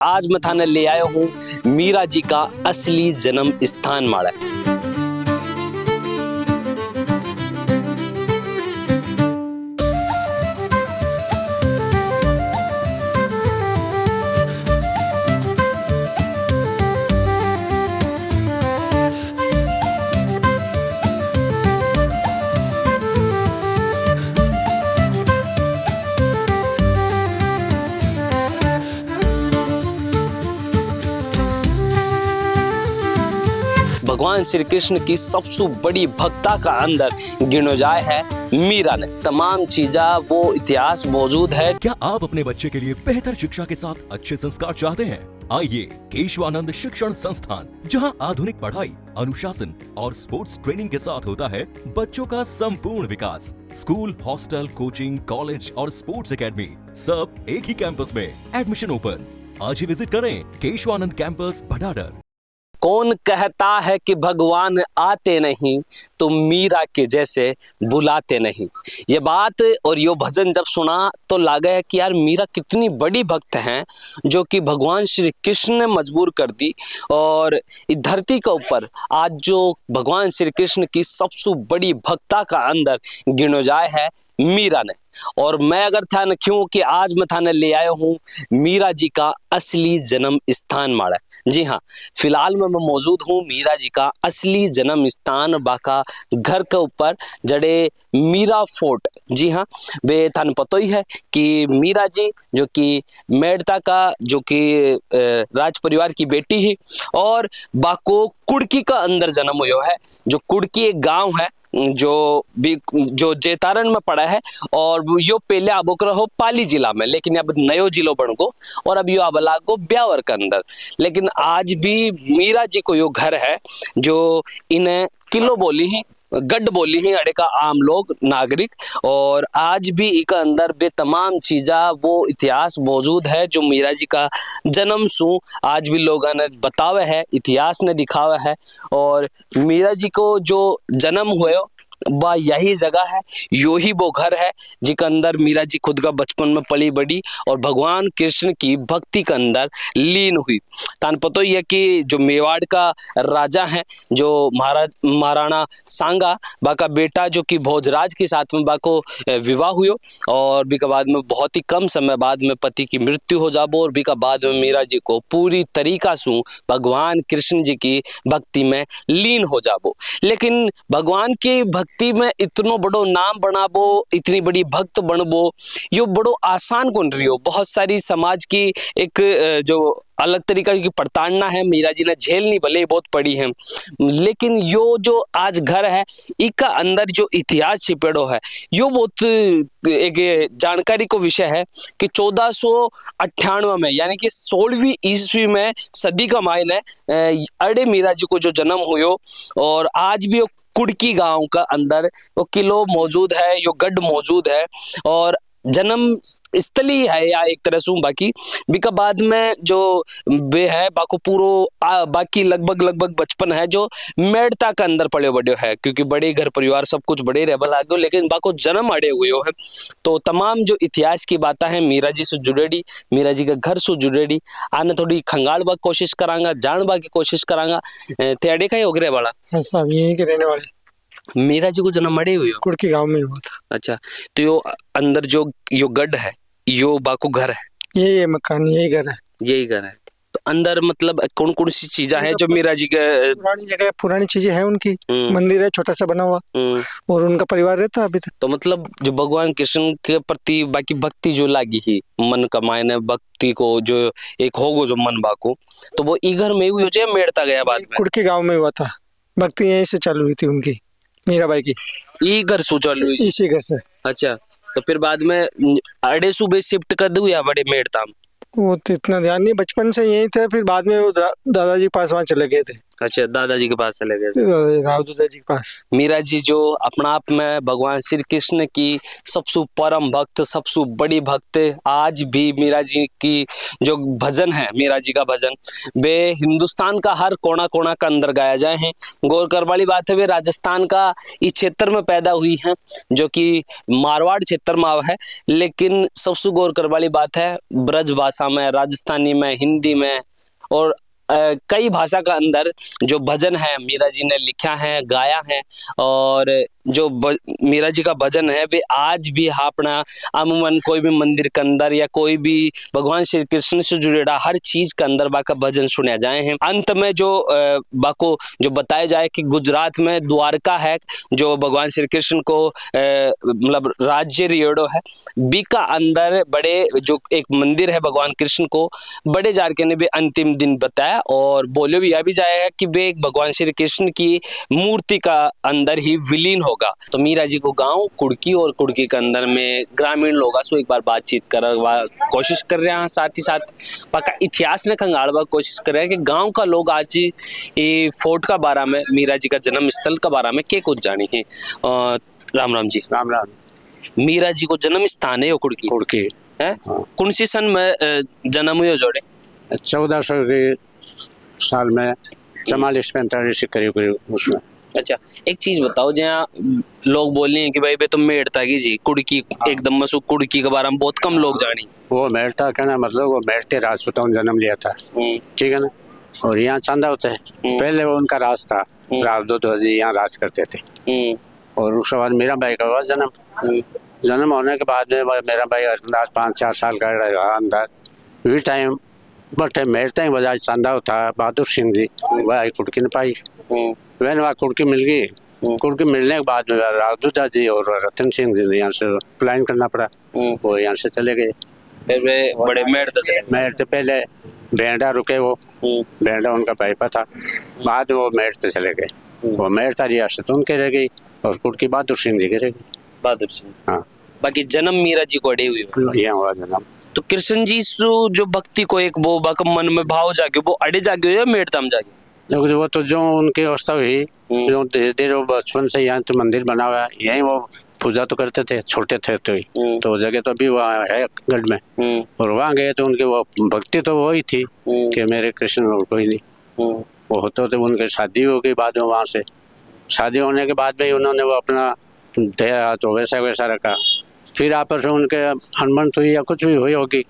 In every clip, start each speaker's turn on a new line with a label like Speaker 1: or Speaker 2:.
Speaker 1: आज मैं थाने ले आया हूँ मीरा जी का असली जन्म स्थान माड़ा। भगवान श्री कृष्ण की सबसे बड़ी भक्ता का अंदर गिनो जाए है मीरा ने। तमाम चीजा वो इतिहास मौजूद है।
Speaker 2: क्या आप अपने बच्चे के लिए बेहतर शिक्षा के साथ अच्छे संस्कार चाहते हैं? आइए केशवानंद शिक्षण संस्थान, जहां आधुनिक पढ़ाई, अनुशासन और स्पोर्ट्स ट्रेनिंग के साथ होता है बच्चों का संपूर्ण विकास। स्कूल, हॉस्टल, कोचिंग, कॉलेज और स्पोर्ट्स एकेडमी सब एक ही कैंपस में। Admission open. आज ही विजिट करें केशवानंद कैंपस भडाडर।
Speaker 1: कौन कहता है कि भगवान आते नहीं तो मीरा के जैसे बुलाते नहीं। ये बात और यो भजन जब सुना तो लगा है कि यार मीरा कितनी बड़ी भक्त हैं जो कि भगवान श्री कृष्ण ने मजबूर कर दी। और इस धरती के ऊपर आज जो भगवान श्री कृष्ण की सबसे बड़ी भक्ता का अंदर गिनो जाए है मीरा ने। और मैं अगर था न क्यों कि आज मैं थाने ले आया हूँ मीरा जी का असली जन्म स्थान माड़ा। जी हाँ, फिलहाल मैं मौजूद हूँ मीरा जी का असली जन्म स्थान बाका घर के ऊपर जड़े मीरा फोर्ट। जी हाँ, वे थाने पता ही है कि मीरा जी जो कि मेड़ता का जो कि राज परिवार की बेटी ही और बाको कुड़की का अंदर जन्म हुआ है। जो कुड़की एक गांव है जो जेतारण में पड़ा है और यो पहले अब हो पाली जिला में, लेकिन अब नयो जिलो बन गो और अब यो अब लागो ब्यावर के अंदर। लेकिन आज भी मीरा जी को यो घर है जो इन्हें किलो बोली ही गढ़ बोली ही अड़े का आम लोग नागरिक। और आज भी इका अंदर बे तमाम चीजा वो इतिहास मौजूद है जो मीरा जी का जन्म सु आज भी लोगों ने बतावे है, इतिहास ने दिखावा है। और मीरा जी को जो जन्म हुए वह यही जगह है, यो ही वो घर है जिसके अंदर मीरा जी खुद का बचपन में पली बड़ी और भगवान कृष्ण की भक्ति के अंदर लीन हुई। तान पता ही है कि जो मेवाड़ का राजा है जो महाराणा सांगा बाका बेटा जो कि भोजराज के साथ में बाको विवाह हुयो और भी का बाद में बहुत ही कम समय बाद में पति की मृत्यु हो जाबो और भी का बाद में मीरा जी को पूरी तरीका से भगवान कृष्ण जी की भक्ति में लीन हो जाबो। लेकिन भगवान की भक्ति में इतनो बड़ो नाम बनाबो, इतनी बड़ी भक्त बनबो यो बड़ो आसान कौन रही हो। बहुत सारी समाज की एक जो अलग तरीका की प्रताड़ना है मीरा जी ने झेलनी भले बहुत पड़ी है। लेकिन यो जो आज घर है इसका अंदर जो इतिहास छिपेड़ो है यो बहुत एक जानकारी को विषय है कि 1498 में यानी कि 16वीं ईस्वी में सदी का मायने अड़े मीरा जी को जो जन्म हुयो। और आज भी वो कुड़की गांव का अंदर वो किलो मौजूद है, यो गढ़ मौजूद है और जन्म स्थली है या एक तरह से बाकी बिका बाद में जो वे है बाको पूरो बाकी लगभग बचपन है जो मेड़ता के अंदर पड़े बड़े है क्योंकि बड़े घर परिवार सब कुछ बड़े रह लागो। लेकिन बाको जन्म अड़े हुए है तो तमाम जो इतिहास की बातें हैं मीरा जी से जुड़ेड़ी, मीरा जी के घर से जुड़ेड़ी आने थोड़ी खंगाल बा कोशिश करांगा, जान बा की कोशिश करांगा। ते अड़े का ही उगरे वाला
Speaker 3: सब यहीं के रहने वाले।
Speaker 1: मीरा जी को जन्म अड़े हुए
Speaker 3: कुड़की गांव में हुआ था।
Speaker 1: अच्छा, तो यो अंदर जो यो गढ़ है यो बाको घर है,
Speaker 3: ये मकान यही घर है,
Speaker 1: यही घर है। तो अंदर मतलब कौन कौन सी चीजें हैं जो मीरा जी के
Speaker 3: पुरानी जगह पुरानी चीजें हैं उनकी। मंदिर है छोटा सा बना हुआ और उनका परिवार रहता अभी तक।
Speaker 1: तो मतलब जो भगवान कृष्ण के प्रति बाकी भक्ति जो लागी ही मन का मायने भक्ति को जो एक होगो जो मन बाको तो वो ई घर में हुई हो जाए मेड़ता गया बाद में।
Speaker 3: कुड़की गाँव में हुआ था, भक्ति यहीं से चालू हुई थी उनकी, मीराबाई की।
Speaker 1: ई घर सु चालू हुई
Speaker 3: इसी घर से।
Speaker 1: अच्छा, तो फिर बाद में अड़े सूबे शिफ्ट कर दू या बड़े मेड़ता?
Speaker 3: वो तो इतना ध्यान नहीं, बचपन से यही थे, फिर बाद में वो दादाजी के पास वहाँ चले गए थे।
Speaker 1: अच्छा, दादाजी के पास चले गए।
Speaker 3: रावदूता जी के पास।
Speaker 1: मीरा जी जो अपना आप में भगवान श्री कृष्ण की सबसे परम भक्त, सबसे बड़ी भक्त, आज भी मीरा जी की जो भजन है, मीरा जी का भजन, वे हिंदुस्तान का हर कोना कोना का अंदर गाया जाए हैं। गौर कर वाली बात है, वे राजस्थान का इस क्षेत्र में पैदा हुई हैं, जो कि मारवाड़ क्षेत्र में है, लेकिन सबसे गौर कर वाली बात है, ब्रज भाषा में, राजस्थानी में, हिंदी में और कई भाषा का अंदर जो भजन है मीरा जी ने लिखा है, गाया है। और जो मीरा जी का भजन है वे आज भी अपना अमूमन कोई भी मंदिर के अंदर या कोई भी भगवान श्री कृष्ण से जुड़ेड़ा हर चीज के अंदर बाका भजन सुने जाए हैं। अंत में जो बाको जो बताया जाए कि गुजरात में द्वारका है, जो भगवान श्री कृष्ण को मतलब राज्य रियोड़ो है, बीका अंदर बड़े जो एक मंदिर है भगवान कृष्ण को बड़े जार के ने भी अंतिम दिन बताया और बोले भी यह भी जाए है कि वे एक भगवान श्री कृष्ण की मूर्ति का अंदर ही विलीन होगा। तो मीरा जी को गांव कुड़की और कुड़की के अंदर में ग्रामीण लोग सो एक बार बातचीत कर कोशिश कर रहे हैं, साथ ही साथ पक्का इतिहास ने खंगाड़वा कोशिश कर रहे हैं कि गांव का लोग आज ये फोर्ट का बारे में, मीरा जी का जन्म स्थल का बारे में क्या कुछ जानी है। राम राम जी।
Speaker 4: राम राम।
Speaker 1: मीरा जी को जन्म स्थान है कुड़की,
Speaker 4: कुड़की
Speaker 1: है कौन सी सन में जन्म हुए जोड़े?
Speaker 4: 1400 के साल में 44-45 करीब करीब उसमें।
Speaker 1: अच्छा, एक चीज बताओ, जहाँ लोग बोल रहे हैं कि भाई बे तुम मेड़ता की जी कुड़की, एकदम मसू कुड़की के बारे में बहुत कम लोग जानी।
Speaker 4: वो मेड़ता कहना मतलब वो मेड़ते राजपूतों ने जन्म लिया था, ठीक है ना। और यहाँ चांदा होता है, पहले वो उनका राज था, रावदूत जी यहाँ राज करते थे। और उसके बाद मेरा भाई का हुआ जन्म होने के बाद में मेरा भाई अंदाज 5-4 साल का रहा अंदाज वी टाइम। बट मेड़ता ही बजाज चांदा होता बहादुर सिंह जी वह आई कुड़की ने पाई, वह वहाँ कुड़की मिल गई। कुड़की मिलने के बाद में रावदूता जी और रतन सिंह जी ने यहाँ से प्लान करना पड़ा, वो यहाँ से चले गए।
Speaker 1: फिर वे बड़े
Speaker 4: मेड़ते पहले भेंडा रुके, वो भेंडा उनका भाईपा था, बाद में वो मेड़ते चले गए। वो मेड़ता रियासत उनके रह गई और कुड़की बहादुर सिंह जी के रह गई।
Speaker 1: बहादुर सिंह,
Speaker 4: हाँ।
Speaker 1: बाकी जन्म मीरा जी को अड़े हुई
Speaker 4: यहाँ हुआ जन्म।
Speaker 1: तो कृष्ण जी जो भक्ति को एक वो बाका मन में भाव जागे, वो अड़े जागे हो या मेड़ता में जागे?
Speaker 4: वो तो जो उनकी अवस्था हुई, जो धीरे धीरे वो बचपन से यहाँ तो मंदिर बना हुआ है, यही वो पूजा तो करते थे, छोटे थे तो जगह तो अभी वहाँ है गढ़ में। और वहाँ गए तो उनकी वो भक्ति तो वही थी कि मेरे कृष्ण और कोई नहीं। वो होते होते उनकी शादी हो गई बाद में, वहाँ से शादी होने के बाद भी उन्होंने वो अपना दया तो वैसा रखा। फिर आपस में उनके अनबन हुई या कुछ भी हुई होगी,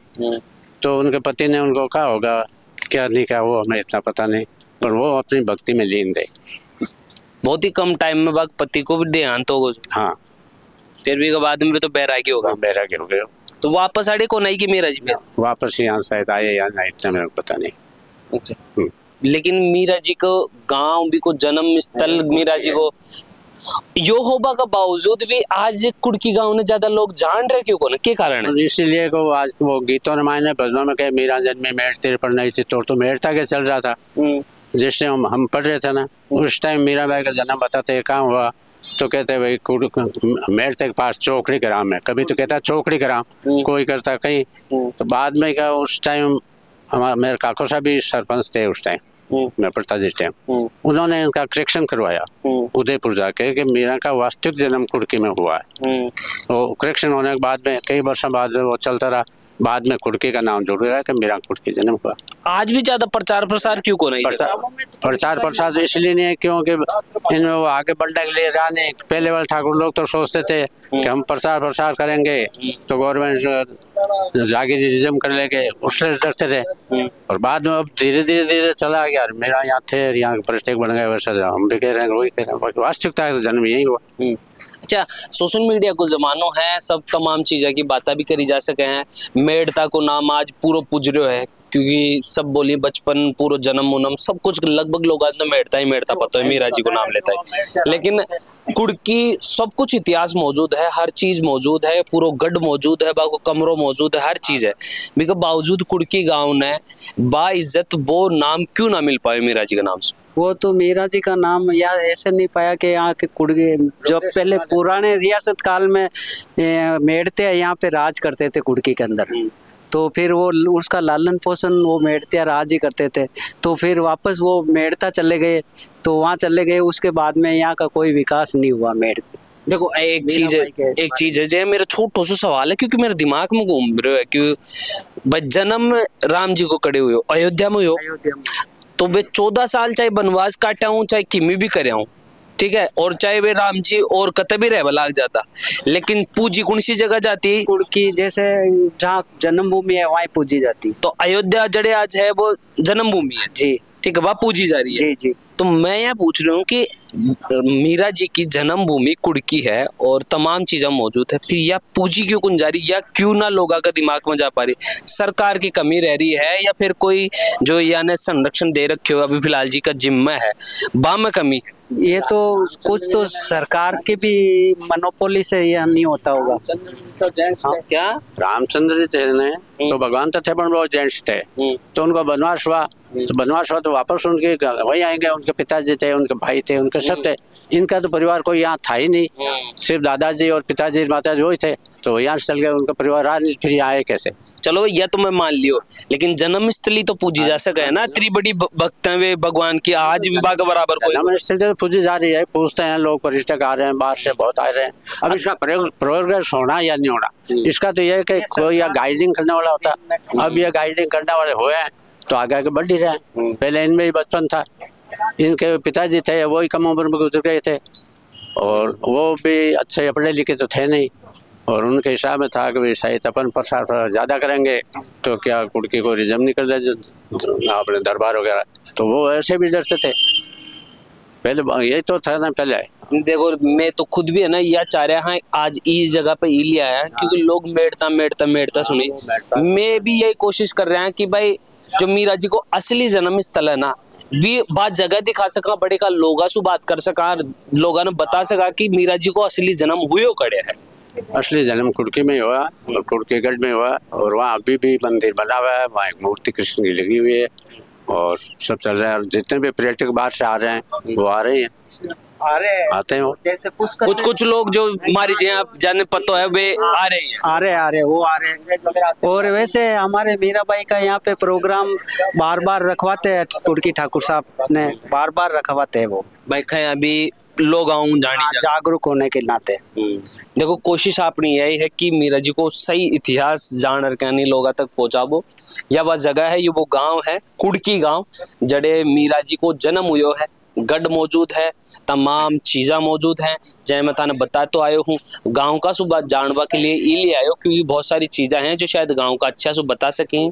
Speaker 4: तो उनके पति ने उनको कहा होगा क्या नहीं कहा, वो हमें इतना पता नहीं, पर वो अपनी भक्ति में लीन गए।
Speaker 1: बहुत ही कम टाइम में पति को भी देहांत हो गया।
Speaker 4: हाँ,
Speaker 1: फिर भी के बाद में तो बैरागी होगा।
Speaker 4: बैरागी हो गए।
Speaker 1: तो वापस आड़े को नहीं कि मीरा जी
Speaker 4: वापस यहाँ शायद आए या नहीं, इतना मेरे को पता नहीं।
Speaker 1: अच्छा, लेकिन मीरा जी को गांव भी को जन्म स्थल मीरा जी को यो होबा का बावजूद भी आज कुड़की गांव ने ज्यादा लोग जान रहे क्यों कोने, क्या कारण है?
Speaker 4: इसीलिए को आज वो गीतों ने मायने भजनों में कहे मीरा जन्मे मेड़ तेरे पर नहीं थी, तो मेड़ता के चल रहा था। जिस टाइम हम पढ़ रहे थे ना, उस टाइम मीरा बाई का जन्म बताते कहाँ हुआ, तो कहते भाई मेड़ते के पास चौकड़ी ग्राम है, कभी तो कहता चौकड़ी ग्राम, कोई करता कहीं। तो बाद में क्या उस टाइम हमारे मेरे काको साहब भी सरपंच थे उस टाइम, मैं पढ़ता जिस टाइम, उन्होंने इनका करेक्शन करवाया उदयपुर जाके कि मीरा का वास्तविक जन्म कुड़की में हुआ है। तो करेक्शन होने के बाद में कई वर्षों बाद वो चलता रहा, बाद में कुड़की का नाम जुड़ गया कि मेरा कुड़की जन्म हुआ।
Speaker 1: आज भी ज्यादा प्रचार प्रसार क्यों को नहीं?
Speaker 4: प्रचार प्रसार इसलिए नहीं है क्योंकि इनमें वो आगे बढ़ने के लिए रानी पहले वाले ठाकुर लोग तो सोचते थे कि हम प्रचार प्रसार करेंगे तो गवर्नमेंट जागीरिज्म कर लेंगे, उससे डरते थे। और बाद में अब धीरे धीरे चला गया, मेरा यहाँ थे यहाँ प्रत्येक बन गए, वैसा हम भी कह रहे हैं वही कह रहे हैं, वास्तविकता है जन्म यही हुआ।
Speaker 1: अच्छा, सोशल मीडिया को जमानो है, सब तमाम चीजें की बातें भी करी जा सके हैं। मेड़ता को नाम आज पूरा पुजरो है क्योंकि सब बोली बचपन पूरा जन्म उनम सब कुछ लगभग लोग आज तो मेड़ता ही मेड़ता पता है, मीरा जी को नाम लेता है। लेकिन कुड़की सब कुछ इतिहास मौजूद है, हर चीज मौजूद है, पूरा गढ़ मौजूद है, बाको कमरों मौजूद है, हर चीज है। बिका बावजूद कुड़की गांव ने बाइज्जत वो नाम क्यों ना मिल पाए मीरा जी के नाम से?
Speaker 5: वो तो मीरा जी का नाम या ऐसे नहीं पाया कि यहाँ के कुड़की जो पहले पुराने रियासत काल में मेड़ते यहाँ पे राज करते थे कुड़की के अंदर, तो फिर वो उसका लालन पोषण वो मेड़ता राज ही करते थे। तो फिर वापस वो मेड़ता चले गए, तो वहाँ चले गए। उसके बाद में यहाँ का कोई विकास नहीं हुआ मेड़।
Speaker 1: देखो एक चीज है जो मेरा छोटो सा सवाल है, क्योंकि मेरे दिमाग में घूम रहे है कि भाई जन्म राम जी को करे हुए हो अयोध्या में हो, तो वे 14 साल चाहे वनवास काटा हूँ, चाहे किमी भी करे हूँ, ठीक है, और चाहे वे राम जी और कत भी रह लाग जाता, लेकिन पूजी कौन सी जगह जाती है?
Speaker 5: कुड़की जैसे जहाँ जन्मभूमि है वहाँ पूजी जाती।
Speaker 1: तो अयोध्या जड़े आज है वो जन्मभूमि है
Speaker 5: जी,
Speaker 1: ठीक है, वह पूजी जा रही है।
Speaker 5: जी जी।
Speaker 1: तो मैं यह पूछ रही हूँ कि मीरा जी की जन्मभूमि कुड़की है और तमाम चीजें मौजूद है, फिर यह पूजी क्यों कौन जा रही, या क्यों ना लोगों का दिमाग में जा पा रही? सरकार की कमी रह रही है या फिर कोई जो यानी संरक्षण दे रखे हो अभी फिलहाल जी का जिम्मा है, बा में कमी?
Speaker 5: ये तो कुछ तो सरकार की भी मोनोपोली से यह नहीं होता होगा।
Speaker 1: हाँ, क्या
Speaker 4: रामचंद्र जी थे ने तो भगवान तो थे पर वो जेंट्स थे, तो उनका वनवास हुआ, तो वनवास हुआ तो वापस उनके वही आएंगे। उनके पिताजी थे, उनके भाई थे, उनके सब थे। इनका तो परिवार कोई यहाँ था ही नहीं, सिर्फ दादाजी और पिताजी माताजी वही थे, तो यहाँ से चल गए। उनका परिवार रहा नहीं, फिर यहाँ आए कैसे?
Speaker 1: चलो यह तो मैं मान लियो, लेकिन जन्मस्थली तो पूजी जा सके है ना, इतनी बड़ी भक्त है वे भगवान की, आज भी बाग बराबर कोई
Speaker 4: जन्मस्थली तो पूजी जा रही है, पूछते हैं लोग, पर्यटक आ रहे हैं, बाहर से बहुत आ रहे हैं। अब इसका प्रोग्रेस होना या नहीं होना, इसका तो यह है कि कोई या गाइडिंग करने वाला होता। अब ये गाइडिंग करने वाले हुए हैं तो आगे आगे बढ़ ही रहे हैं। पहले इनमें ही बचपन था, इनके पिताजी थे वो ही कम उम्र में गुजर गए थे, और वो भी अच्छे पढ़े लिखे तो थे नहीं, और उनके हिसाब में था कि शायद अपन प्रसार ज़्यादा करेंगे तो क्या कुड़की को रिजर्व नहीं कर दे अपने दरबार वगैरह, तो वो ऐसे भी डरते थे। पहले यही तो था ना पहले।
Speaker 1: देखो मैं तो खुद भी है ना यह चाह रहा है आज इस जगह पे ई लिया है, क्योंकि लोग मेड़ता सुनी, मैं भी यही कोशिश कर रहा है कि भाई जो मीरा जी को असली जन्म स्थल है ना, भी बात जगह दिखा सका, बड़े का लोगा सु बात कर सका, लोगों ने बता सका कि मीरा जी को असली जन्म हुए कड़े है।
Speaker 4: असली जन्म कुड़की में हुआ और कुड़कीगढ़ में हुआ, और वहाँ अभी भी मंदिर बना हुआ है, वहाँ एक मूर्ति कृष्ण की लगी हुई है, और सब चल रहा है। और जितने भी पर्यटक बाहर से आ रहे हैं वो आ रहे हैं, आते हैं।
Speaker 5: जैसे पुष्कर
Speaker 1: कुछ लोग जो हमारी आप जाने पता है वे आ रहे हैं,
Speaker 5: आ रहे वो आ रहे हैं। और वैसे हमारे मीराबाई का यहाँ पे प्रोग्राम बार बार रखवाते हैं, कुड़की ठाकुर साहब ने बार बार रखवाते हैं वो।
Speaker 1: भाई कहीं अभी लोग आऊं
Speaker 5: जागरूक होने के नाते।
Speaker 1: देखो कोशिश अपनी यही है कि मीरा जी को सही इतिहास जान कर लोगों तक पहुंचाबो। यह वह जगह है, ये वो गांव है कुड़की गांव, जड़े मीरा जी को जन्म हुयो है, गढ़ मौजूद है, तमाम चीज़ा मौजूद हैं, जय मैं ताने बता तो आयो हूँ। गांव का सुबह जानवा के लिए ई ले आयो, क्योंकि बहुत सारी चीज़ें हैं जो शायद गांव का अच्छा सु बता सकें।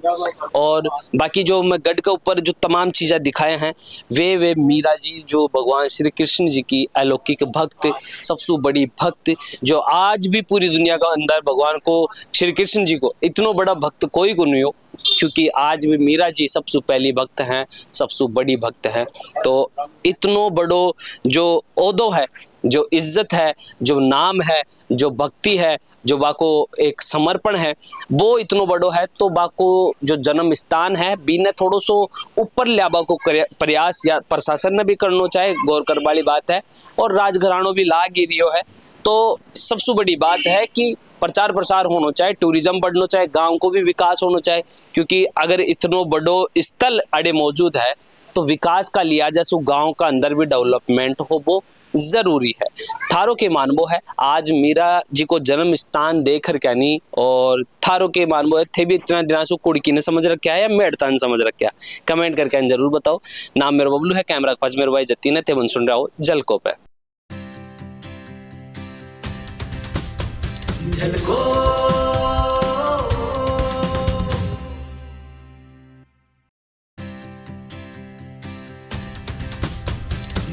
Speaker 1: और बाकी जो मैं गढ़ के ऊपर जो तमाम चीज़ें दिखाए हैं वे मीरा जी जो भगवान श्री कृष्ण जी की अलौकिक भक्त, सबसे बड़ी भक्त, जो आज भी पूरी दुनिया का अंदर भगवान को श्री कृष्ण जी को इतना बड़ा भक्त कोई को नहीं हो, क्योंकि आज भी मीरा जी सबसे पहली भक्त हैं, सबसे बड़ी भक्त हैं। तो इतनो बड़ो जो ओदो है, जो इज्जत है, जो नाम है, जो भक्ति है, जो बाको एक समर्पण है, वो इतनो बड़ो है। तो बाको जो जन्म स्थान है बीने थोड़ो सो ऊपर लियाबा को प्रयास या प्रशासन ने भी करना चाहे, गौर कर वाली बात है, और राजघरानों भी लाग ही रियो है। तो सबसे बड़ी बात है कि प्रचार प्रसार होना चाहिए, टूरिज्म बढ़ना चाहिए, गांव को भी विकास होना चाहिए, क्योंकि अगर इतनो बड़ो स्थल अड़े मौजूद है तो विकास का लिया जैसे गांव का अंदर भी डेवलपमेंट हो वो जरूरी है। थारो के मानवो है आज मीरा जी को जन्म स्थान देकर क्या नहीं, और थारो के मानवो है थे भी इतना दिना से कुड़की ने समझ रखा है या मेड़ता ने समझ रखा, कमेंट करके जरूर बताओ। नाम मेरा बबलू है, कैमरा के पास मेरे भाई जतीन है, ते सुन रहा हो जलको पे।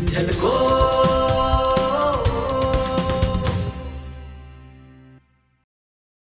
Speaker 6: झलको